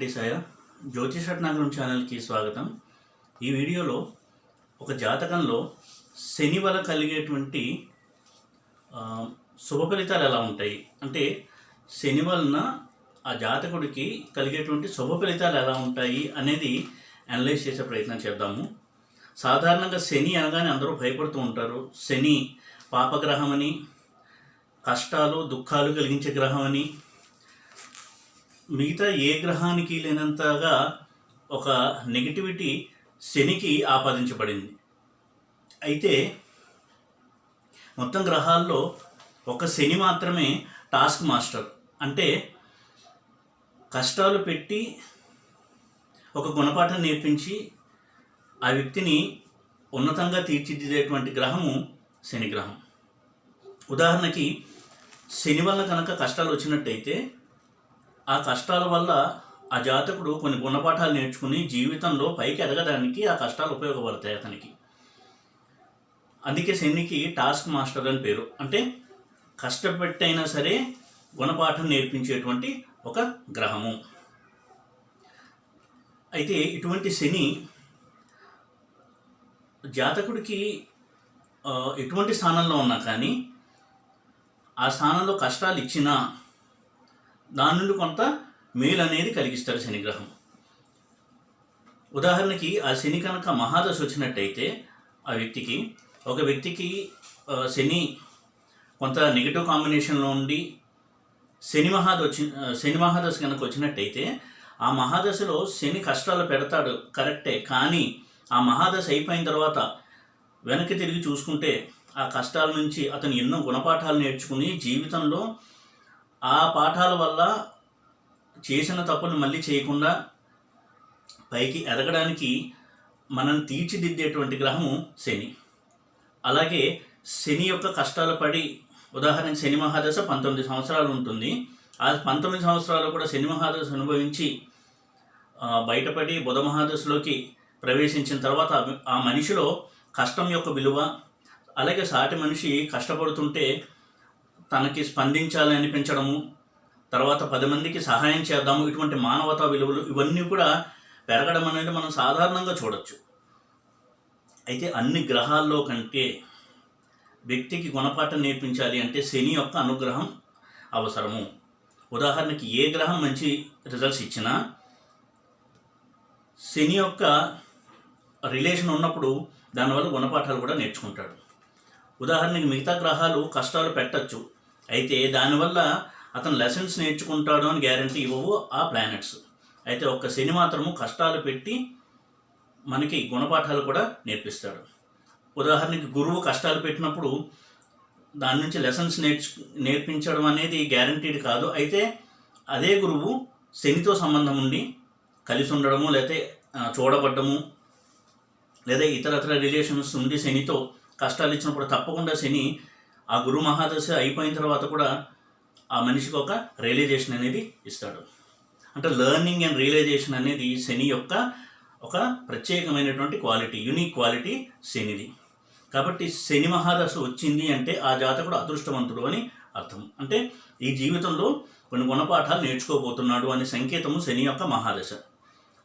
వెంకటేశాయ. జ్యోతిష రత్నాకరం ఛానల్కి స్వాగతం. ఈ వీడియోలో ఒక జాతకంలో శని వల్ల కలిగేటువంటి శుభ ఫలితాలు ఎలా ఉంటాయి, అంటే శని వలన ఆ జాతకుడికి కలిగేటువంటి శుభ ఫలితాలు ఎలా ఉంటాయి అనేది అనలైజ్ చేసే ప్రయత్నం చేద్దాము. సాధారణంగా శని అనగానే అందరూ భయపడుతూ ఉంటారు. శని పాపగ్రహం అని, కష్టాలు దుఃఖాలు కలిగించే గ్రహం అని, మిగతా ఏ గ్రహానికి లేనంతగా ఒక నెగిటివిటీ శనికి ఆపాదించబడింది. అయితే మొత్తం గ్రహాల్లో ఒక శని మాత్రమే టాస్క్ మాస్టర్, అంటే కష్టాలు పెట్టి ఒక గుణపాఠం నేర్పించి ఆ వ్యక్తిని ఉన్నతంగా తీర్చిదిద్దేటువంటి గ్రహము శని గ్రహం. ఉదాహరణకి శని వల్ల కనుక కష్టాలు వచ్చినట్టయితే ఆ కష్టాల వల్ల ఆ జాతకుడు కొన్ని గుణపాఠాలు నేర్చుకుని జీవితంలో పైకి ఎదగడానికి ఆ కష్టాలు ఉపయోగపడతాయి అతనికి. అందుకే శనికి టాస్క్ మాస్టర్ అని పేరు. అంటే కష్టపెట్టైనా సరే గుణపాఠం నేర్పించేటువంటి ఒక గ్రహము. అయితే ఇటువంటి శని జాతకుడికి ఎటువంటి స్థానంలో ఉన్నా కానీ ఆ స్థానంలో కష్టాలు ఇచ్చినా దాని నుండి కొంత మేలు అనేది కలిగిస్తాడు శనిగ్రహం. ఉదాహరణకి ఆ శని కనుక మహాదశ వచ్చినట్టయితే ఒక వ్యక్తికి శని కొంత నెగిటివ్ కాంబినేషన్లో ఉండి శని మహాదశ కనుక వచ్చినట్టయితే ఆ మహాదశలో శని కష్టాలు పెడతాడు కరెక్టే, కానీ ఆ మహాదశ అయిపోయిన తర్వాత వెనక్కి తిరిగి చూసుకుంటే ఆ కష్టాల నుంచి అతను ఎన్నో గుణపాఠాలు నేర్చుకుని జీవితంలో ఆ పాఠాల వల్ల చేసిన తప్పును మళ్ళీ చేయకుండా పైకి ఎదగడానికి మనం తీర్చిదిద్దేటువంటి గ్రహము శని. అలాగే శని యొక్క కష్టాలు పడి, ఉదాహరణకి శని మహాదశ 19 సంవత్సరాలు ఉంటుంది. ఆ 19 సంవత్సరాలు కూడా శని మహాదశ అనుభవించి బయటపడి బుధ మహాదశలోకి ప్రవేశించిన తర్వాత ఆ మనిషిలో కష్టం యొక్క విలువ, అలాగే సాటి మనిషి కష్టపడుతుంటే తనకి స్పందించాలని అనిపించడము, తర్వాత 10 మందికి సహాయం చేద్దాము, ఇటువంటి మానవతా విలువలు ఇవన్నీ కూడా పెరగడం అనేది మనం సాధారణంగా చూడొచ్చు. అయితే అన్ని గ్రహాల్లో కంటే వ్యక్తికి గుణపాఠం నేర్పించాలి అంటే శని యొక్క అనుగ్రహం అవసరము. ఉదాహరణకి ఏ గ్రహం మంచి రిజల్ట్స్ ఇచ్చినా శని యొక్క రిలేషన్ ఉన్నప్పుడు దానివల్ల గుణపాఠాలు కూడా నేర్చుకుంటాడు. ఉదాహరణకి మిగతా గ్రహాలు కష్టాలు పెట్టచ్చు, అయితే దానివల్ల అతను లెసన్స్ నేర్చుకుంటాడు అని గ్యారంటీ ఇవ్వవు ఆ ప్లానెట్స్. అయితే ఒక్క శని మాత్రము కష్టాలు పెట్టి మనకి గుణపాఠాలు కూడా నేర్పిస్తాడు. ఉదాహరణకి గురువు కష్టాలు పెట్టినప్పుడు దాని నుంచి లెసన్స్ నేర్పించడం అనేది గ్యారంటీడ్ కాదు. అయితే అదే గురువు శనితో సంబంధం ఉండి కలిసి ఉండడము, లేకపోతే చూడబడ్డము, లేదా ఇతరత్ర రిలేషన్స్ ఉండి శనితో కష్టాలు ఇచ్చినప్పుడు తప్పకుండా శని ఆ గురు మహాదశ అయిపోయిన తర్వాత కూడా ఆ మనిషికి ఒక రియలైజేషన్ అనేది ఇస్తాడు. అంటే లెర్నింగ్ అండ్ రియలైజేషన్ అనేది శని యొక్క ఒక ప్రత్యేకమైనటువంటి క్వాలిటీ, యూనిక్ క్వాలిటీ శనిది. కాబట్టి శని మహాదశ వచ్చింది అంటే ఆ జాతకుడు అదృష్టవంతుడు అని అర్థం. అంటే ఈ జీవితంలో కొన్ని గుణపాఠాలు నేర్చుకోబోతున్నాడు అనే సంకేతము శని యొక్క మహాదశ.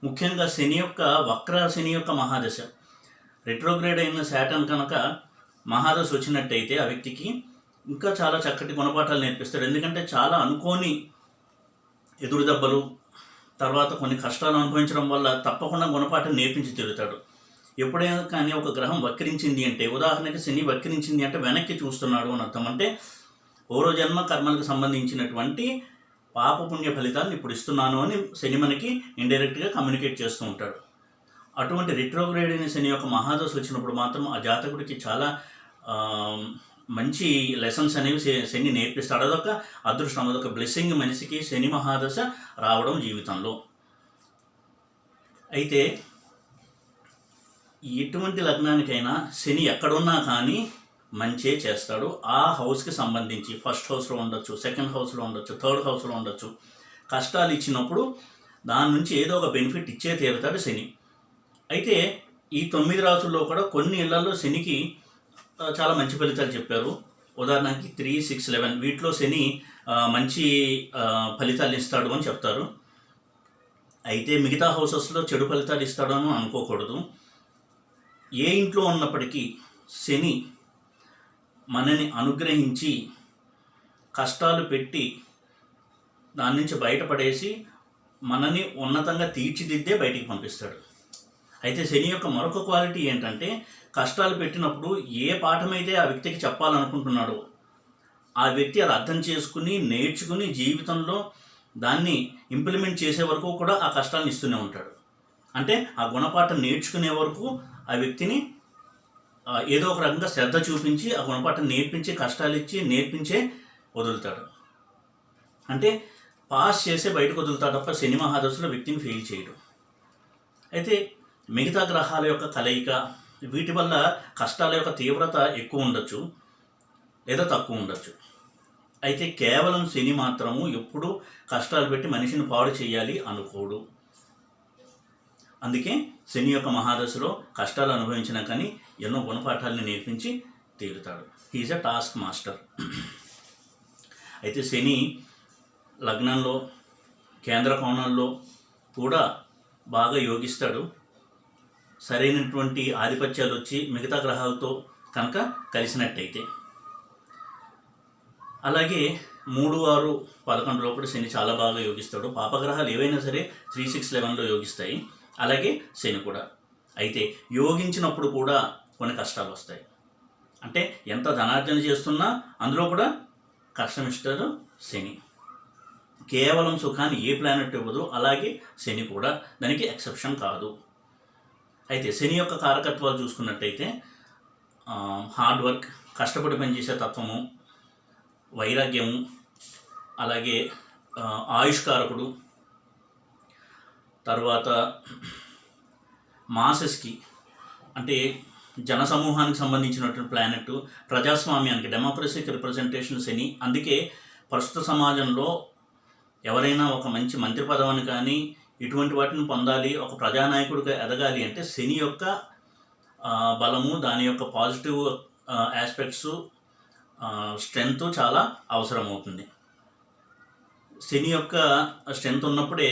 ముఖ్యంగా శని యొక్క వక్ర శని యొక్క మహాదశ, రెట్రోగ్రేడ్ అయిన శాటర్న్ కనుక మహాదశ వచ్చినట్టయితే ఆ వ్యక్తికి ఇంకా చాలా చక్కటి గుణపాఠాలు నేర్పిస్తాడు. ఎందుకంటే చాలా అనుకోని ఎదురు దెబ్బలు, తర్వాత కొన్ని కష్టాలు అనుభవించడం వల్ల తప్పకుండా గుణపాఠం నేర్పించి తిరుగుతాడు. ఎప్పుడైనా కానీ ఒక గ్రహం వక్రించింది అంటే, ఉదాహరణకి శని వక్రించింది అంటే వెనక్కి చూస్తున్నాడు అని అర్థం. అంటే పూర్వజన్మ కర్మలకు సంబంధించినటువంటి పాపపుణ్య ఫలితాలను ఇప్పుడు ఇస్తున్నాను అని శని మనకి ఇండైరెక్ట్గా కమ్యూనికేట్ చేస్తూ ఉంటాడు. అటువంటి రిట్రోగ్రేడ్ అయిన శని యొక్క మహాదశ వచ్చినప్పుడు మాత్రం ఆ జాతకుడికి చాలా మంచి లెసన్స్ అనేవి శని నేర్పిస్తాడు. అదొక అదృష్టం, అదొక బ్లెస్సింగ్ మనిషికి శని మహాదశ రావడం జీవితంలో. అయితే ఎటువంటి లగ్నానికైనా శని ఎక్కడున్నా కానీ మంచే చేస్తాడు. ఆ హౌస్కి సంబంధించి ఫస్ట్ హౌస్లో ఉండొచ్చు, సెకండ్ హౌస్లో ఉండొచ్చు, థర్డ్ హౌస్లో ఉండొచ్చు. కష్టాలు ఇచ్చినప్పుడు దాని నుంచి ఏదో ఒక బెనిఫిట్ ఇచ్చే తీరుతాడు శని. అయితే ఈ 9 రాసుల్లో కూడా కొన్ని ఇళ్లలో శనికి చాలా మంచి ఫలితాలు చెప్పారు. ఉదాహరణకి 3, 6, 11 వీటిలో శని మంచి ఫలితాలు ఇస్తాడు అని చెప్తారు. అయితే మిగతా హౌసెస్లో చెడు ఫలితాలు ఇస్తాడని అనుకోకూడదు. ఏ ఇంట్లో ఉన్నప్పటికీ శని మనని అనుగ్రహించి కష్టాలు పెట్టి దాని నుంచి బయటపడేసి మనని ఉన్నతంగా తీర్చిదిద్దే బయటికి పంపిస్తాడు. అయితే శని యొక్క మరొక క్వాలిటీ ఏంటంటే, కష్టాలు పెట్టినప్పుడు ఏ పాఠమైతే ఆ వ్యక్తికి చెప్పాలనుకుంటున్నాడో ఆ వ్యక్తి అది అర్థం చేసుకుని నేర్చుకుని జీవితంలో దాన్ని ఇంప్లిమెంట్ చేసే వరకు కూడా ఆ కష్టాలను ఇస్తూనే ఉంటాడు. అంటే ఆ గుణపాఠం నేర్చుకునే వరకు ఆ వ్యక్తిని ఏదో ఒక రకంగా శ్రద్ధ చూపించి ఆ గుణపాఠం నేర్పించి కష్టాలు ఇచ్చి నేర్పించే వదులుతాడు. అంటే పాస్ చేసే బయటకు వదులుతాడు తప్ప శని మహాదశలో వ్యక్తిని ఫెయిల్ చేయడు. అయితే మిగతా గ్రహాల యొక్క కలయిక వీటి వల్ల కష్టాల యొక్క తీవ్రత ఎక్కువ ఉండొచ్చు లేదా తక్కువ ఉండొచ్చు. అయితే కేవలం శని మాత్రము ఎప్పుడూ కష్టాలు పెట్టి మనిషిని పాడు చేయాలి అనుకోడు. అందుకే శని యొక్క మహాదశలో కష్టాలు అనుభవించినా కానీ ఎన్నో గుణపాఠాలని నేర్పించి తీరుతాడు. He's a task master. అయితే శని లగ్నంలో కేంద్ర కోణాల్లో కూడా బాగా యోగిస్తాడు. సరైనటువంటి ఆధిపత్యాలు వచ్చి మిగతా గ్రహాలతో కనుక కలిసినట్టయితే. అలాగే 3, 6, 11లో కూడా శని చాలా బాగా యోగిస్తాడు. పాపగ్రహాలు ఏవైనా సరే 3, 6, 11లో యోగిస్తాయి. అలాగే శని కూడా. అయితే యోగించినప్పుడు కూడా కొన్ని కష్టాలు వస్తాయి. అంటే ఎంత ధనార్జన చేస్తున్నా అందులో కూడా కష్టం ఇస్తాడు శని. కేవలం సుఖాన్ని ఏ ప్లానెట్ ఇవ్వదు, అలాగే శని కూడా దానికి ఎక్సెప్షన్ కాదు. అయితే శని యొక్క కారకత్వాలు చూసుకున్నట్టయితే హార్డ్ వర్క్, కష్టపడి పనిచేసే తత్వము, వైరాగ్యము, అలాగే ఆయుష్కారకుడు, తర్వాత మాసెస్కి అంటే జనసమూహానికి సంబంధించినటువంటి ప్లానెట్, ప్రజాస్వామ్యానికి డెమోక్రసీకి రిప్రజెంటేషన్ శని. అందుకే ప్రస్తుత సమాజంలో ఎవరైనా ఒక మంచి మంత్రి పదవిని కానీ ఇటువంటి వాటిని పొందాలి, ఒక ప్రజానాయకుడిగా ఎదగాలి అంటే శని యొక్క బలము, దాని యొక్క పాజిటివ్ ఆస్పెక్ట్స్, స్ట్రెంగ్త్ చాలా అవసరమవుతుంది. శని యొక్క స్ట్రెంగ్త్ ఉన్నప్పుడే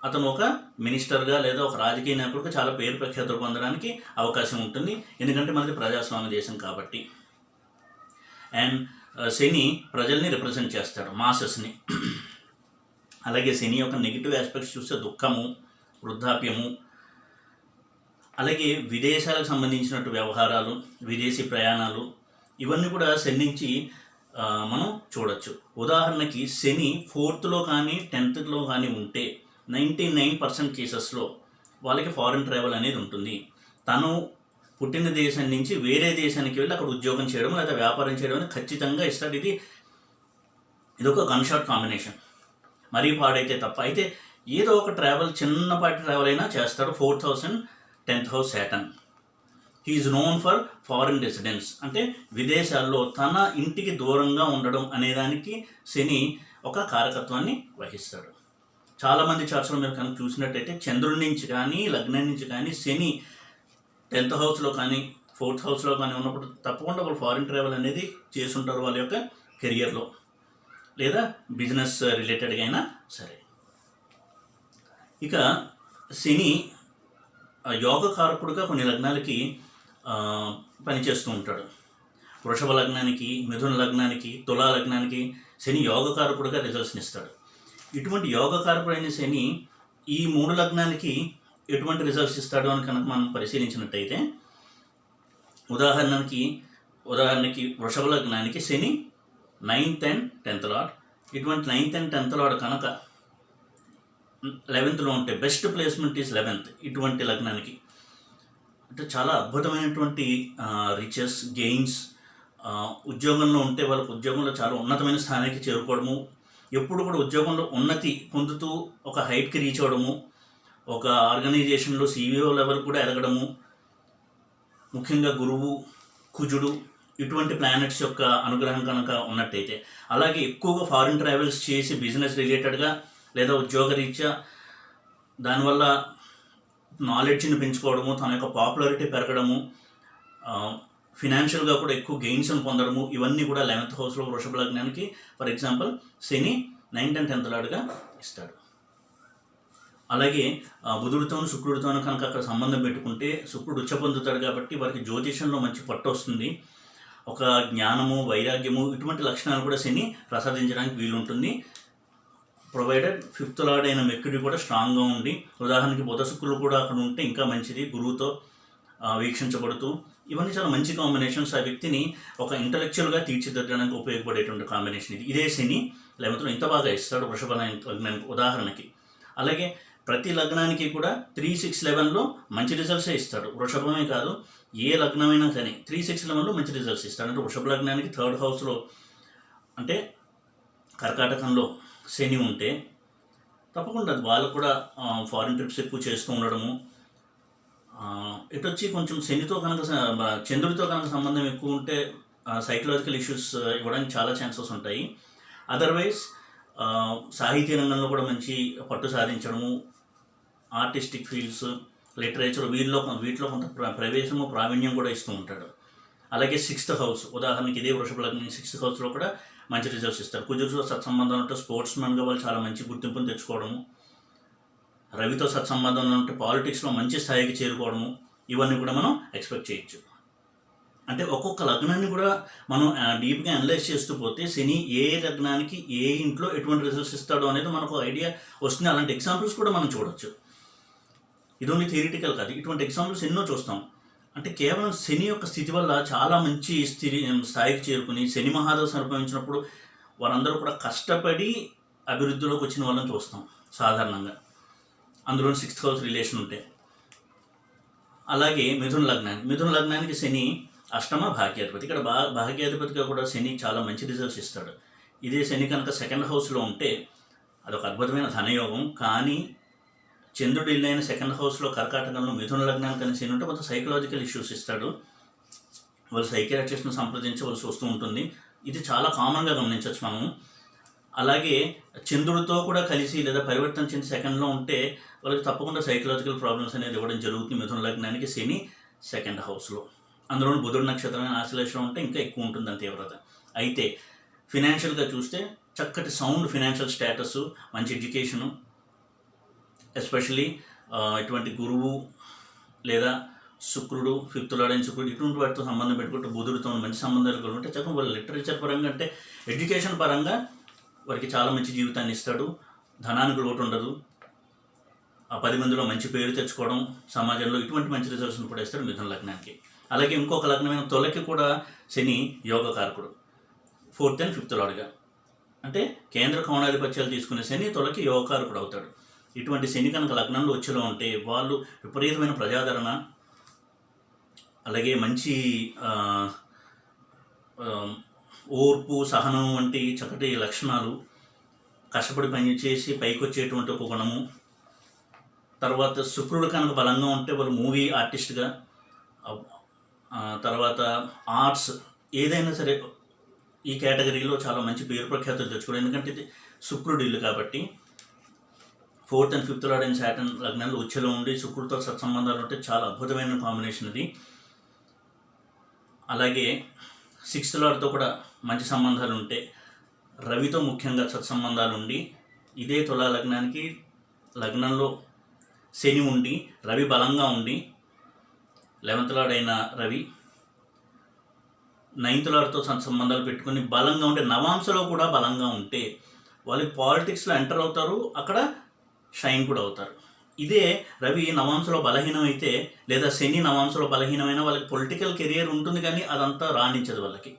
అతను ఒక మినిస్టర్గా లేదా ఒక రాజకీయ నాయకుడిగా చాలా పేరు ప్రఖ్యాతులు పొందడానికి అవకాశం ఉంటుంది. ఎందుకంటే మనది ప్రజాస్వామ్య దేశం కాబట్టి. అండ్ శని ప్రజల్ని రిప్రజెంట్ చేస్తాడు, మాసెస్ని. అలాగే శని యొక్క నెగిటివ్ ఆస్పెక్ట్స్ చూస్తే దుఃఖము, వృద్ధాప్యము, అలాగే విదేశాలకు సంబంధించినట్టు వ్యవహారాలు, విదేశీ ప్రయాణాలు, ఇవన్నీ కూడా శని నుంచి మనం చూడొచ్చు. ఉదాహరణకి శని 4th కానీ 10th కానీ ఉంటే 99% కేసెస్లో వాళ్ళకి ఫారిన్ ట్రావెల్ అనేది ఉంటుంది. తను పుట్టిన దేశం నుంచి వేరే దేశానికి వెళ్ళి అక్కడ ఉద్యోగం చేయడం లేదా వ్యాపారం చేయడం అనేది ఖచ్చితంగా ఇస్తాడు. ఇది ఒక గన్ షాట్ కాంబినేషన్. మరీ పాడైతే తప్ప. అయితే ఏదో ఒక ట్రావెల్, చిన్నపాటి ట్రావెల్ అయినా చేస్తాడు. 4th house and 10th house Saturn. He's known for foreign residence. అంటే విదేశాల్లో తన ఇంటికి దూరంగా ఉండడం అనేదానికి శని ఒక కారకత్వాన్ని వహిస్తాడు. చాలామంది చార్ట్స్లో మీరు కనుక చూసినట్టయితే చంద్రుడి నుంచి కానీ లగ్నం నుంచి కానీ శని 10th హౌస్లో కానీ 4th హౌస్లో కానీ ఉన్నప్పుడు తప్పకుండా వాళ్ళు ఫారిన్ ట్రావెల్ అనేది చేస్తుంటారు వాళ్ళ యొక్క కెరియర్లో, లేదా బిజినెస్ రిలేటెడ్గా అయినా సరే. ఇక శని యోగకారకుడుగా కొన్ని లగ్నాలకి పనిచేస్తూ ఉంటాడు. వృషభ లగ్నానికి, మిథున లగ్నానికి, తులా లగ్నానికి శని యోగకారకుడుగా రిజల్ట్స్ని ఇస్తాడు. ఇటువంటి యోగకారకుడైన శని ఈ 3 లగ్నానికి ఎటువంటి రిజల్ట్స్ ఇస్తాడు అని కనుక మనం పరిశీలించినట్టయితే, ఉదాహరణకి వృషభ లగ్నానికి శని 9th and 10th లార్డ్. ఇటువంటి 9th and 10th లార్డ్ కనుక 11thలో ఉంటే బెస్ట్ ప్లేస్మెంట్ ఈజ్ 11th. ఇటువంటి లగ్నానికి అంటే చాలా అద్భుతమైనటువంటి రిచెస్, గెయిన్స్, ఉద్యోగంలో ఉంటే వాళ్ళకు ఉద్యోగంలో చాలా ఉన్నతమైన స్థానానికి చేరుకోవడము, ఎప్పుడు కూడా ఉద్యోగంలో ఉన్నతి పొందుతూ ఒక హైట్కి రీచ్ అవ్వడము, ఒక ఆర్గనైజేషన్లో CEO లెవెల్ కూడా ఎదగడము, ముఖ్యంగా గురువు, కుజుడు ఇటువంటి ప్లానెట్స్ యొక్క అనుగ్రహం కనుక ఉన్నట్టయితే, అలాగే ఎక్కువగా ఫారిన్ ట్రావెల్స్ చేసి బిజినెస్ రిలేటెడ్గా లేదా ఉద్యోగ రీత్యా దానివల్ల నాలెడ్జ్ని పెంచుకోవడము, తన యొక్క పాపులారిటీ పెరగడము, ఫినాన్షియల్గా కూడా ఎక్కువ గెయిన్స్ని పొందడము, ఇవన్నీ కూడా 11th హౌస్లో వృషభ లగ్నానికి for example Shani 9th and 10th లార్డ్గా ఇస్తాడు. అలాగే బుధుడితోనూ శుక్రుడితోనూ కనుక అక్కడ సంబంధం పెట్టుకుంటే శుక్రుడు ఉచ్చ పొందుతాడు కాబట్టి వారికి జ్యోతిషంలో మంచి పట్టు వస్తుంది. ఒక జ్ఞానము, వైరాగ్యము ఇటువంటి లక్షణాలు కూడా శని ప్రసాదించడానికి వీలుంటుంది. ప్రొవైడెడ్ 5th లార్డ్ అయిన మెర్క్యూరీ కూడా స్ట్రాంగ్గా ఉండి, ఉదాహరణకి బుధ శుక్రులు కూడా అక్కడ ఉంటే ఇంకా మంచిది, గురువుతో వీక్షించబడుతూ. ఇవన్నీ చాలా మంచి కాంబినేషన్స్. ఆ వ్యక్తిని ఒక ఇంటలెక్చువల్గా తీర్చిదిద్దడానికి ఉపయోగపడేటువంటి కాంబినేషన్ ఇది. ఇదే శని 11th ఇంత బాగా ఇస్తాడు వృషభ లగ్నానికి ఉదాహరణకి. అలాగే ప్రతి లగ్నానికి కూడా 3, 6, 11లో మంచి రిజల్ట్సే ఇస్తాడు. వృషభమే కాదు, ఏ లగ్నమైనా కానీ 3, 6, 11లో మంచి రిజల్ట్స్ ఇస్తాడు. అంటే వృషభ లగ్నానికి 3rd హౌస్లో అంటే కర్కాటకంలో శని ఉంటే తప్పకుండా వాళ్ళకు కూడా ఫారిన్ ట్రిప్స్ ఎక్కువ చేస్తూ ఉండడము. ఇటు వచ్చి కొంచెం శనితో కనుక చంద్రుడితో కనుక సంబంధం ఎక్కువ ఉంటే సైకలాజికల్ ఇష్యూస్ ఇవ్వడానికి చాలా ఛాన్సెస్ ఉంటాయి. అదర్వైజ్ సాహిత్య రంగంలో కూడా మంచి పట్టు సాధించడము, ఆర్టిస్టిక్ ఫీల్డ్స్, లిటరేచర్ వీటిలో కొంత ప్రవేశము, ప్రావీణ్యం కూడా ఇస్తూ ఉంటాడు. అలాగే 6th హౌస్ ఉదాహరణకి ఇదే వృషభ లగ్నం 6th హౌస్లో కూడా మంచి రిజల్ట్స్ ఇస్తారు. కుజుడితో సత్సంబంధం ఉంటే స్పోర్ట్స్మెన్గా వాళ్ళు చాలా మంచి గుర్తింపును తెచ్చుకోవడము, రవితో సత్సంబంధం ఉంటే పాలిటిక్స్లో మంచి స్థాయికి చేరుకోవడము, ఇవన్నీ కూడా మనం ఎక్స్పెక్ట్ చేయొచ్చు. అంటే ఒక్కొక్క లగ్నాన్ని కూడా మనం డీప్గా అనలైజ్ చేస్తూ పోతే శని ఏ లగ్నానికి ఏ ఇంట్లో ఎటువంటి రిజల్ట్స్ ఇస్తాడో అనేది మనకు ఐడియా వస్తుంది. అలాంటి ఎగ్జాంపుల్స్ కూడా మనం చూడొచ్చు. ఇది ఓన్లీ థియరిటికల్ కాదు, ఇటువంటి ఎగ్జాంపుల్స్ ఎన్నో చూస్తాం. అంటే కేవలం శని యొక్క స్థితి వల్ల చాలా మంచి స్థాయికి చేరుకుని శని మహాదశ అనుభవించినప్పుడు వారందరూ కూడా కష్టపడి అభివృద్ధిలోకి వచ్చిన వాళ్ళని చూస్తాం సాధారణంగా, అందులో 6th హౌస్ రిలేషన్ ఉంటే. అలాగే మిథున లగ్నానికి శని అష్టమ భాగ్యాధిపతి. ఇక్కడ భాగ్యాధిపతిగా కూడా శని చాలా మంచి రిజల్ట్స్ ఇస్తాడు. ఇదే శని కనుక 2nd హౌస్లో ఉంటే అదొక అద్భుతమైన ధనయోగం. కానీ చంద్రుడు ఇల్లైన 2nd హౌస్లో కర్కాటకంలో మిథున లగ్నాన్ని కలిసి ఉంటే కొంత సైకలాజికల్ ఇష్యూస్ ఇస్తాడు. వాళ్ళు సైకియాట్రిస్ట్ని సంప్రదించవలసి వస్తూ ఉంటుంది. ఇది చాలా కామన్గా గమనించవచ్చు మనము. అలాగే చంద్రుడితో కూడా కలిసి లేదా పరివర్తన చెంది 2ndలో ఉంటే వాళ్ళకి తప్పకుండా సైకలాజికల్ ప్రాబ్లమ్స్ అనేది ఇవ్వడం జరుగుతుంది. మిథున లగ్నానికి శని 2nd హౌస్లో, అందులో బుధుడు నక్షత్రమైన ఆశ్లేషణ ఉంటే ఇంకా ఎక్కువ ఉంటుంది దాని తీవ్రత. అయితే ఫినాన్షియల్గా చూస్తే చక్కటి సౌండ్ ఫినాన్షియల్ స్టేటస్, మంచి ఎడ్యుకేషను, ఎస్పెషలీ ఇటువంటి గురువు లేదా శుక్రుడు 5th లార్డ్ అయిన శుక్రుడు ఇటువంటి వాటితో సంబంధం పెట్టుకుంటే బుధుడితో మంచి సంబంధాలు కలిగి ఉంటే చక్కగా వాళ్ళు లిటరేచర్ పరంగా అంటే ఎడ్యుకేషన్ పరంగా వారికి చాలా మంచి జీవితాన్ని ఇస్తాడు. ధనానికి లోటు ఉండదు. 10 మందిలో మంచి పేరు తెచ్చుకోవడం, సమాజంలో ఇటువంటి మంచి రిజల్ట్స్ని కూడా ఇస్తాడు మిథున లగ్నానికి. అలాగే ఇంకొక లగ్నమైన తులకి కూడా శని యోగకారకుడు 4th and 5th లార్డ్గా. అంటే కేంద్ర కోణాధిపత్యాలు తీసుకునే శని తులకి యోగకారకుడు అవుతాడు. ఇటువంటి శని కనుక లగ్నంలో వచ్చేలో ఉంటే వాళ్ళు విపరీతమైన ప్రజాదరణ, అలాగే మంచి ఓర్పు, సహనం వంటి చక్కటి లక్షణాలు, కష్టపడి పనిచేసి పైకి వచ్చేటువంటి ఒక గుణము. తర్వాత శుక్రుడు కనుక బలంగా ఉంటే వాళ్ళు మూవీ ఆర్టిస్ట్గా, తర్వాత ఆర్ట్స్ ఏదైనా సరే ఈ కేటగిరీలో చాలా మంచి పేరు ప్రఖ్యాతులు తెచ్చుకోవడం. ఎందుకంటే ఇది శుక్రుడు ఇల్లు కాబట్టి. 4th and 5th లార్డ్ అయిన సాటర్న్ లగ్నాల్లో ఉచ్చలో ఉండి శుక్రుడితో సత్సంబంధాలు ఉంటే చాలా అద్భుతమైన కాంబినేషన్ ఇది. అలాగే 6th లార్డ్తో కూడా మంచి సంబంధాలు ఉంటే, రవితో ముఖ్యంగా సత్సంబంధాలు ఉండి, ఇదే తులా లగ్నానికి లగ్నంలో శని ఉండి రవి బలంగా ఉండి 11th లార్డ్ అయిన రవి 9th లార్డ్తో సంబంధాలు పెట్టుకుని బలంగా ఉంటే, నవాంశలో కూడా బలంగా ఉంటే వాళ్ళు పాలిటిక్స్లో ఎంటర్ అవుతారు, అక్కడ షైన్ కూడా అవుతారు. ఇదే రవి నవాంశలో బలహీనమైతే లేదా శని నవాంశలో బలహీనమైన వాళ్ళకి పొలిటికల్ కెరియర్ ఉంటుంది కానీ అదంతా రాణించదు వాళ్ళకి.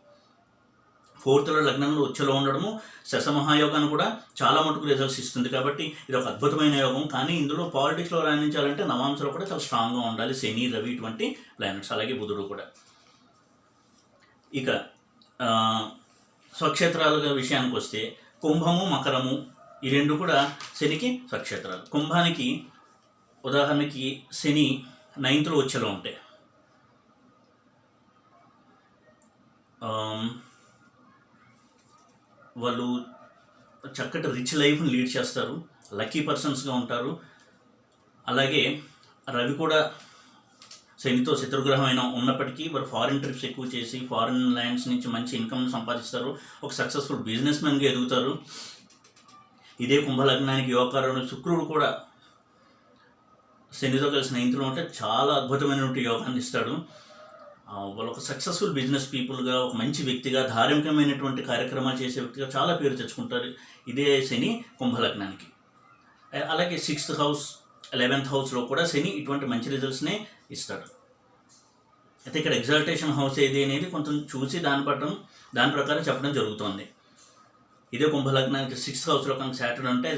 4th లార్డ్ లగ్నంలో ఉచ్చలో ఉండడము శశమహాయోగాన్ని కూడా చాలా మటుకు రిజల్ట్స్ ఇస్తుంది. కాబట్టి ఇది ఒక అద్భుతమైన యోగం. కానీ ఇందులో పాలిటిక్స్లో రాణించాలంటే నవాంశలో కూడా చాలా స్ట్రాంగ్గా ఉండాలి శని, రవి ఇటువంటి ప్లానెట్స్. అలాగే బుధుడు కూడా. ఇక స్వక్షేత్రాల విషయానికి వస్తే కుంభము, మకరము ఈ రెండు కూడా శనికి స్వక్షేత్రాలు. కుంభానికి ఉదాహరణకి శని 9th ఉచ్చలో ఉంటే వాళ్ళు చక్కటి రిచ్ లైఫ్ని లీడ్ చేస్తారు, లక్కీ పర్సన్స్గా ఉంటారు. అలాగే రవి కూడా శనితో శత్రుగ్రహమైన ఉన్నప్పటికీ వారు ఫారిన్ ట్రిప్స్ ఎక్కువ చేసి ఫారిన్ ల్యాండ్స్ నుంచి మంచి ఇన్కమ్ సంపాదిస్తారు, ఒక సక్సెస్ఫుల్ బిజినెస్ మ్యాన్గా ఎదుగుతారు. ఇదే కుంభలగ్నానికి యోగకారుడు శుక్రుడు కూడా శనితో కలిసి 9th ఉంటే చాలా అద్భుతమైనటువంటి యోగాన్ని ఇస్తాడు. వాళ్ళు ఒక సక్సెస్ఫుల్ బిజినెస్ పీపుల్గా, ఒక మంచి వ్యక్తిగా, ధార్మికమైనటువంటి కార్యక్రమాలు చేసే వ్యక్తిగా చాలా పేరు తెచ్చుకుంటారు ఇదే శని కుంభలగ్నానికి. అలాగే 6th హౌస్ 11th హౌస్లో కూడా శని ఇటువంటి మంచి రిజల్ట్స్నే ఇస్తాడు. అయితే ఇక్కడ ఎగ్జాల్టేషన్ హౌస్ ఏది అనేది కొంచెం చూసి దాని ప్రకారం చెప్పడం జరుగుతుంది. ఇదే కుంభలగ్నానికి 6th హౌస్లో కనుక సాటర్న్ అంటే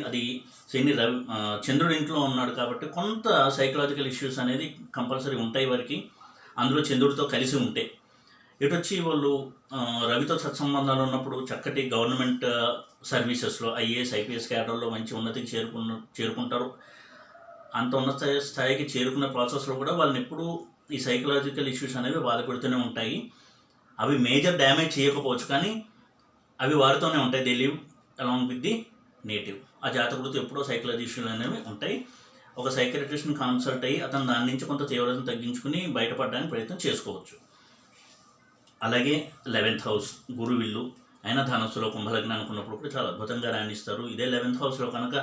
అది శని చంద్రుడి ఇంట్లో ఉన్నాడు కాబట్టి కొంత సైకలాజికల్ ఇష్యూస్ అనేది కంపల్సరీ ఉంటాయి వారికి, అందులో చంద్రుడితో కలిసి ఉంటే. ఇటు వచ్చి వాళ్ళు రవితో సత్సంబంధాలు ఉన్నప్పుడు చక్కటి గవర్నమెంట్ సర్వీసెస్లో ఐఏఎస్ ఐపీఎస్ క్యాడర్లో మంచి ఉన్నతికి చేరుకుంటారు. అంత ఉన్నత స్థాయికి చేరుకున్న ప్రాసెస్లో కూడా వాళ్ళని ఎప్పుడూ ఈ సైకలాజికల్ ఇష్యూస్ అనేవి బాధపడుతూనే ఉంటాయి. అవి మేజర్ డ్యామేజ్ చేయకపోవచ్చు కానీ అవి వారితోనే ఉంటాయి. They live along with the native. ఆ జాతకుడితో ఎప్పుడో సైకలాజీ ఇష్యూలు అనేవి ఉంటాయి. ఒక సైకియాట్రిస్ట్ని కన్సల్ట్ అయ్యి అతను దాని నుంచి కొంత తీవ్రతను తగ్గించుకుని బయటపడడానికి ప్రయత్నం చేసుకోవచ్చు. అలాగే 11th హౌస్ గురువిల్లు అయినా ధనస్సులో కుంభలగ్నాన్ని అనుకున్నప్పుడు కూడా చాలా అద్భుతంగా రాణిస్తారు. ఇదే 11th హౌస్లో కనుక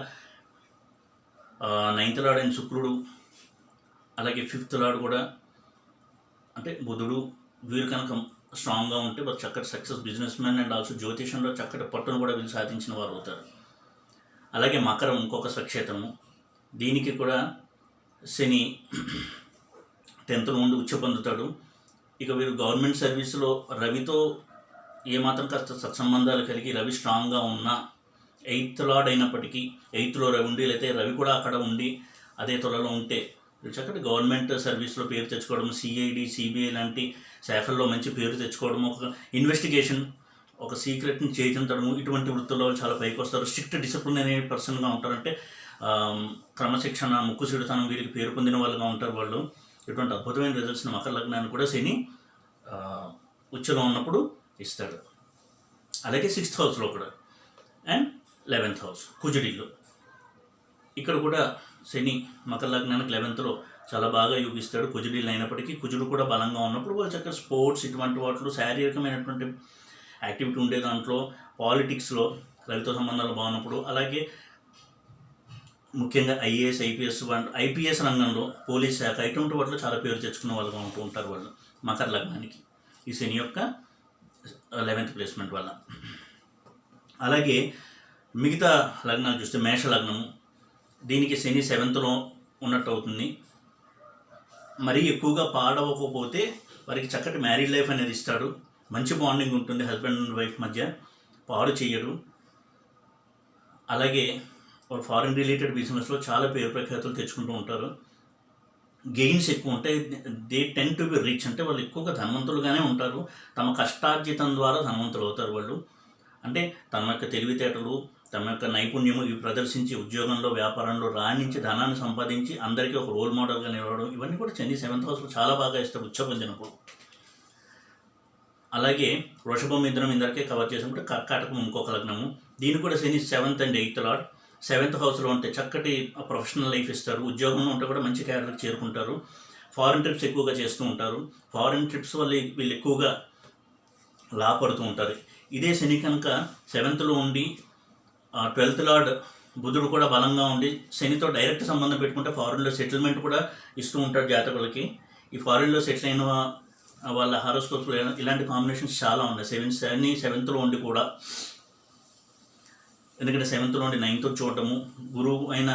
9th లార్డ్ అయిన శుక్రుడు, అలాగే 5th లార్డ్ కూడా అంటే బుధుడు, వీరు కనుక స్ట్రాంగ్గా ఉంటే వారు చక్కటి success business man and also జ్యోతిషంలో చక్కటి పట్టును కూడా వీళ్ళు సాధించిన వారు అవుతారు. అలాగే మకరం ఇంకొక స్వక్షేత్రము, దీనికి కూడా శని 10th నుండి ఉచ్చ పొందుతాడు. ఇక వీరు గవర్నమెంట్ సర్వీసులో రవితో ఏమాత్రం కాస్త సత్సంబంధాలు కలిగి రవి స్ట్రాంగ్గా ఉన్న 8th లార్డ్ అయినప్పటికీ 8thలో రవి ఉండి, లేకపోతే రవి కూడా అక్కడ ఉండి అదే తులలో ఉంటే చక్కటి గవర్నమెంట్ సర్వీస్లో పేరు తెచ్చుకోవడం, సిఐడి సిబిఐ లాంటి శాఖల్లో మంచి పేరు తెచ్చుకోవడం, ఒక ఇన్వెస్టిగేషన్, ఒక సీక్రెట్ని చేయించడము, ఇటువంటి వృత్తుల్లో చాలా పైకి వస్తారు. స్ట్రిక్ట్ డిసిప్లినరీ పర్సన్గా ఉంటారంటే క్రమశిక్షణ, ముక్కుసిడితనం వీరికి పేరు పొందిన వాళ్ళుగా ఉంటారు వాళ్ళు. ఇటువంటి అద్భుతమైన రిజల్ట్స్ని మకర లగ్నాన్ని కూడా శని ఉచ్చలో ఉన్నప్పుడు ఇస్తాడు. అలాగే 6th హౌస్లో కూడా అండ్ 11th హౌస్ కుజుడిల్లు, ఇక్కడ కూడా శని మకర లగ్నానికి 11thలో చాలా బాగా యోగిస్తాడు. కుజుడిల్లు అయినప్పటికీ కుజుడు కూడా బలంగా ఉన్నప్పుడు వాళ్ళు చక్కగా స్పోర్ట్స్ ఇటువంటి వాటిలో శారీరకమైనటువంటి యాక్టివిటీ ఉండే దాంట్లో, పాలిటిక్స్లో రవితో సంబంధాలు బాగున్నప్పుడు, అలాగే ముఖ్యంగా ఐఏఎస్ ఐపీఎస్ రంగంలో, పోలీస్ శాఖ ఇటువంటి వాటిలో చాలా పేరు తెచ్చుకున్న వాళ్ళుగా ఉంటూ ఉంటారు వాళ్ళు మకర లగ్నానికి ఈ శని యొక్క 11th ప్లేస్మెంట్ వల్ల. అలాగే మిగతా లగ్నాలు చూస్తే మేష లగ్నము, దీనికి శని 7thలో ఉన్నట్టు అవుతుంది. మరీ ఎక్కువగా పాడవకపోతే వారికి చక్కటి మ్యారీడ్ లైఫ్ అనేది ఇస్తాడు. మంచి బాండింగ్ ఉంటుంది హస్బెండ్ అండ్ వైఫ్ మధ్య, పాడు చేయరు. అలాగే ఫారిన్ రిలేటెడ్ బిజినెస్లో చాలా పేరు ప్రఖ్యాతులు తెచ్చుకుంటూ ఉంటారు. గెయిన్స్ ఎక్కువ ఉంటాయి. They ten to be rich, అంటే వాళ్ళు ఎక్కువగా ధనవంతులుగానే ఉంటారు. తమ కష్టార్జితం ద్వారా ధనవంతులు అవుతారు వాళ్ళు. అంటే తమ యొక్క తెలివితేటలు, తమ యొక్క నైపుణ్యము ఇవి ప్రదర్శించి ఉద్యోగంలో, వ్యాపారంలో రాణించి ధనాన్ని సంపాదించి అందరికీ ఒక రోల్ మోడల్గా నిలవడం, ఇవన్నీ కూడా శని 7th హౌస్లో చాలా బాగా ఇస్తాడు ఉచ్చ పొందినప్పుడు. అలాగే వృషభం, మిథునం ఇందరికే కవర్ చేసినప్పుడు కర్కాటకం ఇంకొక లగ్నము, దీన్ని కూడా శని 7th and 8th lord. 7th హౌస్లో ఉంటే చక్కటి ప్రొఫెషనల్ లైఫ్ ఇస్తారు. ఉద్యోగంలో ఉంటే కూడా మంచి క్యారియర్కి చేరుకుంటారు. ఫారిన్ ట్రిప్స్ ఎక్కువగా చేస్తూ ఉంటారు. ఫారిన్ ట్రిప్స్ వల్ల వీళ్ళు ఎక్కువగా లాభపడుతూ ఉంటారు. ఇదే శని కనుక 7thలో ఉండి 12th లార్డ్ బుధుడు కూడా బలంగా ఉండి శనితో డైరెక్ట్ సంబంధం పెట్టుకుంటే ఫారిన్లో సెటిల్మెంట్ కూడా ఇస్తూ ఉంటాడు జాతకులకి. ఈ ఫారిన్లో సెటిల్ అయిన వాళ్ళ హారోస్కోప్లో ఇలాంటి కాంబినేషన్స్ చాలా ఉన్నాయి. శని 7thలో ఉండి కూడా, ఎందుకంటే 7thలో ఉండి 9th చూడటము, గురువు అయిన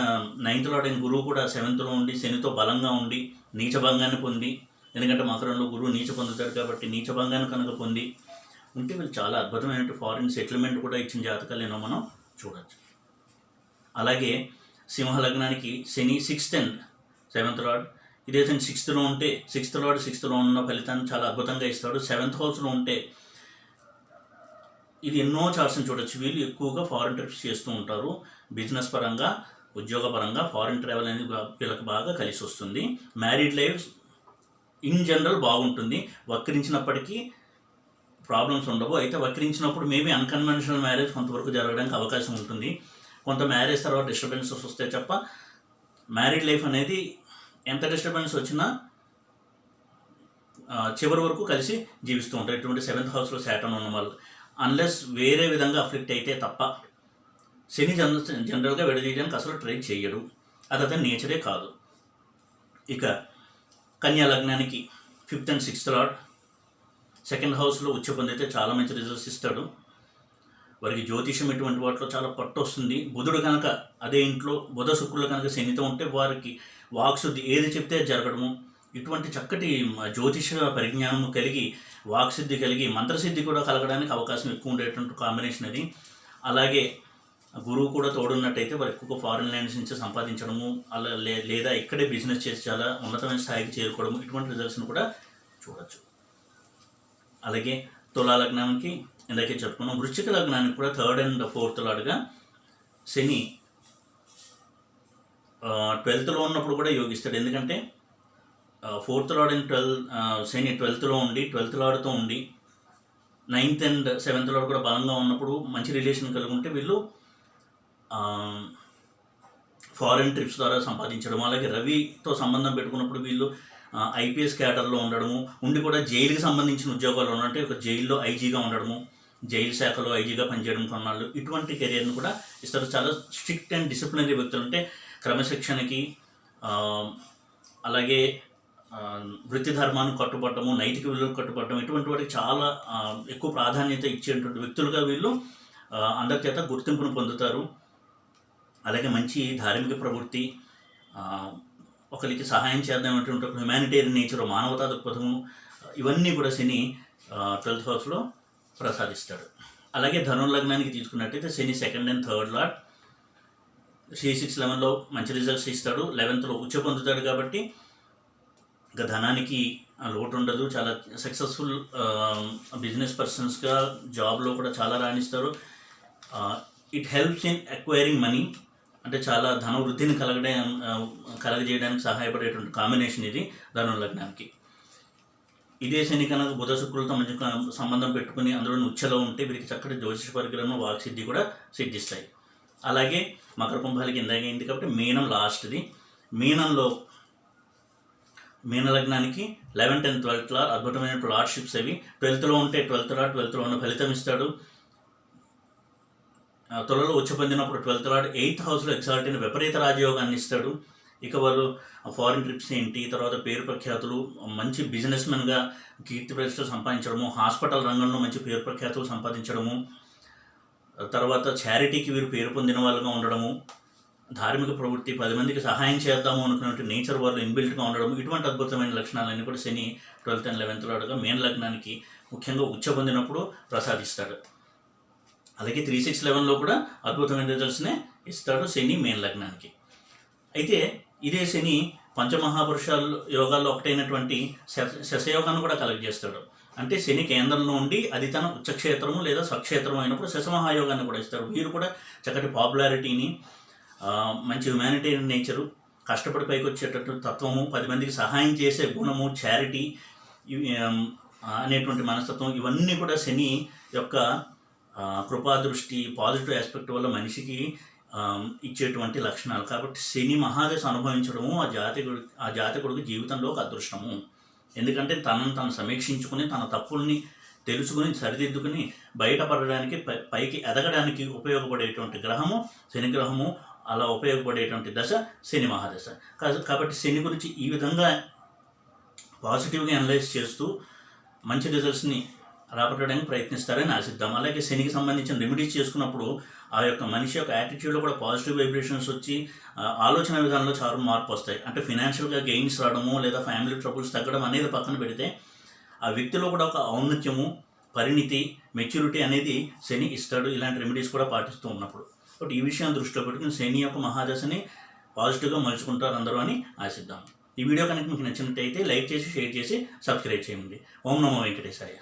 9th లార్డ్ అయిన గురువు కూడా 7thలో ఉండి శనితో బలంగా ఉండి నీచభంగాన్ని పొంది, ఎందుకంటే మకరంలో గురువు నీచ పొందుతాడు కాబట్టి నీచభంగాన్ని కనుక పొంది ఉంటే వీళ్ళు చాలా అద్భుతమైన ఫారిన్ సెటిల్మెంట్ కూడా ఇచ్చిన జాతకాలు ఏమో మనం చూడవచ్చు. అలాగే సింహ లగ్నానికి శని 6th and 7th లార్డ్. ఇదే శని 6thలో ఉంటే 6th లార్డ్ 6thలో ఉన్న ఫలితాన్ని చాలా అద్భుతంగా ఇస్తాడు. 7th హౌస్లో ఉంటే ఇది ఎన్నో చార్ట్స్ని చూడొచ్చు. వీళ్ళు ఎక్కువగా ఫారిన్ ట్రిప్స్ చేస్తూ ఉంటారు. బిజినెస్ పరంగా, ఉద్యోగపరంగా ఫారిన్ ట్రావెల్ అనేది వీళ్ళకి బాగా కలిసి వస్తుంది. మ్యారీడ్ లైఫ్ ఇన్ జనరల్ బాగుంటుంది. వక్రించినప్పటికీ ప్రాబ్లమ్స్ ఉండవు. అయితే వక్రించినప్పుడు మేబీ అన్కన్వెన్షనల్ మ్యారేజ్ కొంతవరకు జరగడానికి అవకాశం ఉంటుంది. కొంత మ్యారేజ్ తర్వాత డిస్టర్బెన్సెస్ వస్తే తప్ప మ్యారీడ్ లైఫ్ అనేది ఎంత డిస్టర్బెన్స్ వచ్చినా చివరి వరకు కలిసి జీవిస్తూ ఉంటారు. ఇటువంటి 7th హౌస్లో శాటర్న్ ఉన్న వాళ్ళు అన్లెస్ వేరే విధంగా అఫెక్ట్ అయితే తప్ప శని జనరల్గా విడదీయడానికి అసలు ట్రై చేయడు. అది అతని నేచరే కాదు. ఇక కన్యా లగ్నానికి 5th and 6th lord second హౌస్లో ఉచ్చ పొందితే చాలా మంచి రిజల్ట్స్ ఇస్తాడు. వారికి జ్యోతిషం ఇటువంటి వాటిలో చాలా పట్టు వస్తుంది. బుధుడు కనుక అదే ఇంట్లో బుధ శుక్రులు కనుక శనితో ఉంటే వారికి వాక్శుద్ధి, ఏది చెప్తే జరగడము, ఇటువంటి చక్కటి జ్యోతిష పరిజ్ఞానం కలిగి వాక్సిద్ధి కలిగి మంత్రసిద్ధి కూడా కలగడానికి అవకాశం ఎక్కువ ఉండేటువంటి కాంబినేషన్ అది. అలాగే గురువు కూడా తోడున్నట్టయితే వారు ఎక్కువగా ఫారిన్ ల్యాండ్స్ నుంచి సంపాదించడము, అలా లేదా ఇక్కడే బిజినెస్ చేసి చాలా ఉన్నతమైన స్థాయికి చేరుకోవడము, ఇటువంటి రిజల్ట్స్ని కూడా చూడొచ్చు. అలాగే తులా లగ్నానికి ఇందాకే చెప్పుకున్నాం. వృశ్చిక లగ్నానికి కూడా 3rd and 4th లార్డ్గా Shani 12th ఉన్నప్పుడు కూడా యోగిస్తాడు. ఎందుకంటే 4th lord and Shani 12th ఉండి 12th లార్డ్తో ఉండి 9th and 7th లార్డ్ కూడా బలంగా ఉన్నప్పుడు మంచి రిలేషన్ కలిగి ఉంటే వీళ్ళు ఫారెన్ ట్రిప్స్ ద్వారా సంపాదించడం. అలాగే రవితో సంబంధం పెట్టుకున్నప్పుడు వీళ్ళు ఐపీఎస్ క్యాడర్లో ఉండడము, ఉండి కూడా జైలుకి సంబంధించిన ఉద్యోగాలు ఉన్నట్టే ఒక జైల్లో ఐజీగా ఉండడము, జైలు శాఖలో ఐజీగా పనిచేయడం కొన్నాళ్ళు, ఇటువంటి కెరియర్ను కూడా ఇస్తారు. చాలా స్ట్రిక్ట్ అండ్ డిసిప్లినరీ వ్యక్తులు, అంటే క్రమశిక్షణకి అలాగే వృత్తి ధర్మాన్ని కట్టుబడటము, నైతిక విలువలు కట్టుబడటం, ఇటువంటి వాటికి చాలా ఎక్కువ ప్రాధాన్యత ఇచ్చేటువంటి వ్యక్తులుగా వీళ్ళు అందరి చేత గుర్తింపును పొందుతారు. అలాగే మంచి ధార్మిక ప్రవృత్తి, ఒకరికి సహాయం చేద్దామనేటువంటి ఒక హ్యుమానిటేరియన్ నేచర్, మానవతా దృక్పథము, ఇవన్నీ కూడా శని 12th హౌస్లో ప్రసాదిస్తాడు. అలాగే ధనుర్లగ్నానికి తీసుకున్నట్టయితే శని 2nd and 3rd లార్డ్ 6-11లో మంచి రిజల్ట్స్ ఇస్తాడు. 11th ఉచ్చ పొందుతాడు కాబట్టి ఇంకా ధనానికి లోటు ఉండదు. చాలా సక్సెస్ఫుల్ బిజినెస్ పర్సన్స్గా జాబ్లో కూడా చాలా రాణిస్తారు. It helps in acquiring money, అంటే చాలా ధన వృద్ధిని కలగజేయడానికి సహాయపడేటువంటి కాంబినేషన్ ఇది ధనుర్లగ్నానికి. ఇదే శని కనుక బుధ శుక్రులతో మంచి సంబంధం పెట్టుకుని అందులో ఉచ్చలో ఉంటే వీరికి చక్కటి జ్యోతిష పరిగ్రహం, వాక్సిద్ధి కూడా సిద్ధిస్తాయి. అలాగే మకర కుంభాలకి ఇందాక అయింది కాబట్టి మీనం లాస్ట్ది. మీనలగ్నానికి 11th and 12th లార్డ్ అద్భుతమైన లార్డ్షిప్స్ అవి. 12th ఉంటే 12th లార్డ్ 12th ఉన్న ఫలితం ఇస్తాడు. తులలో ఉచ్చ పొందినప్పుడు 12th లార్డ్ 8th హౌస్లో ఎగ్జాల్ట్ అయిన విపరీత రాజయోగాన్ని ఇస్తాడు. ఇక వాళ్ళు ఫారిన్ ట్రిప్స్ ఏంటి, తర్వాత పేరు ప్రఖ్యాతులు, మంచి బిజినెస్ మెన్గా కీర్తి ప్రతిష్టలు సంపాదించడము, హాస్పిటల్ రంగంలో మంచి పేరు ప్రఖ్యాతులు సంపాదించడము, తర్వాత చారిటీకి వీరు పేరు పొందిన వాళ్ళుగా ఉండడము, ధార్మిక ప్రవృత్తి, 10 మందికి సహాయం చేద్దాము అనుకున్నట్టు నేచర్ వాళ్ళు ఇన్బిల్ట్గా ఉండడం, ఇటువంటి అద్భుతమైన లక్షణాలన్నీ కూడా శని 12th and 11th లార్డ్గా మీన లగ్నానికి ముఖ్యంగా ఉచ్చ పొందినప్పుడు ప్రసాదిస్తాడు. అలాగే 3-6-11లో కూడా అద్భుతమైన రిజల్ట్స్నే ఇస్తాడు శని మీన లగ్నానికి. అయితే ఇదే శని పంచమహాపురుషాల యోగాల్లో ఒకటైనటువంటి శశయోగాన్ని కూడా కలగజేస్తాడు. అంటే శని కేంద్రంలో ఉండి అది తన ఉచ్చక్షేత్రము లేదా స్వక్షేత్రం అయినప్పుడు శశమహాయోగాన్ని కూడా ఇస్తాడు. వీరు కూడా చక్కటి పాపులారిటీని, మంచి హ్యుమానిటేరియన్ నేచరు, కష్టపడి పైకి వచ్చేటట్టు తత్వము, 10 మందికి సహాయం చేసే గుణము, చారిటీ అనేటువంటి మనస్తత్వం, ఇవన్నీ కూడా శని యొక్క కృపాదృష్టి, పాజిటివ్ ఆస్పెక్ట్ వల్ల మనిషికి ఇచ్చేటువంటి లక్షణాలు. కాబట్టి శని మహాదశ అనుభవించడము ఆ జాతకుడికి జీవితంలో ఒక అదృష్టము. ఎందుకంటే తనను తను సమీక్షించుకుని తన తప్పుల్ని తెలుసుకుని సరిదిద్దుకుని బయటపడడానికి, పైకి ఎదగడానికి ఉపయోగపడేటువంటి గ్రహము శని గ్రహము. అలా ఉపయోగపడేటువంటి దశ శని మహాదశ. కాబట్టి శని గురించి ఈ విధంగా పాజిటివ్గా అనలైజ్ చేస్తూ మంచి రిజల్ట్స్ని రాబట్టడానికి ప్రయత్నిస్తారని ఆశిద్దాం. అలాగే శనికి సంబంధించిన రెమెడీస్ చేసుకున్నప్పుడు ఆ యొక్క మనిషి యొక్క యాటిట్యూడ్లో కూడా పాజిటివ్ వైబ్రేషన్స్ వచ్చి ఆలోచన విధానంలో చాలా మార్పు వస్తాయి. అంటే ఫినాన్షియల్గా గెయిన్స్ రావడము లేదా ఫ్యామిలీ ట్రబుల్స్ తగ్గడం అనేది పక్కన పెడితే ఆ వ్యక్తిలో కూడా ఒక ఔన్నత్యము, పరిణితి, మెచ్యూరిటీ అనేది శని ఇస్తాడు, ఇలాంటి రెమెడీస్ కూడా పాటిస్తూ ఉన్నప్పుడు. కాబట్టి ఈ విషయాన్ని దృష్టిలో పెట్టుకుని శని యొక్క మహాదశని పాజిటివ్గా మలుచుకుంటారు అందరూ అని ఆశిద్దాం. ఈ వీడియో కనుక మీకు నచ్చినట్టయితే లైక్ చేసి, షేర్ చేసి, సబ్స్క్రైబ్ చేయండి. ఓం నమో వెంకటేశాయ.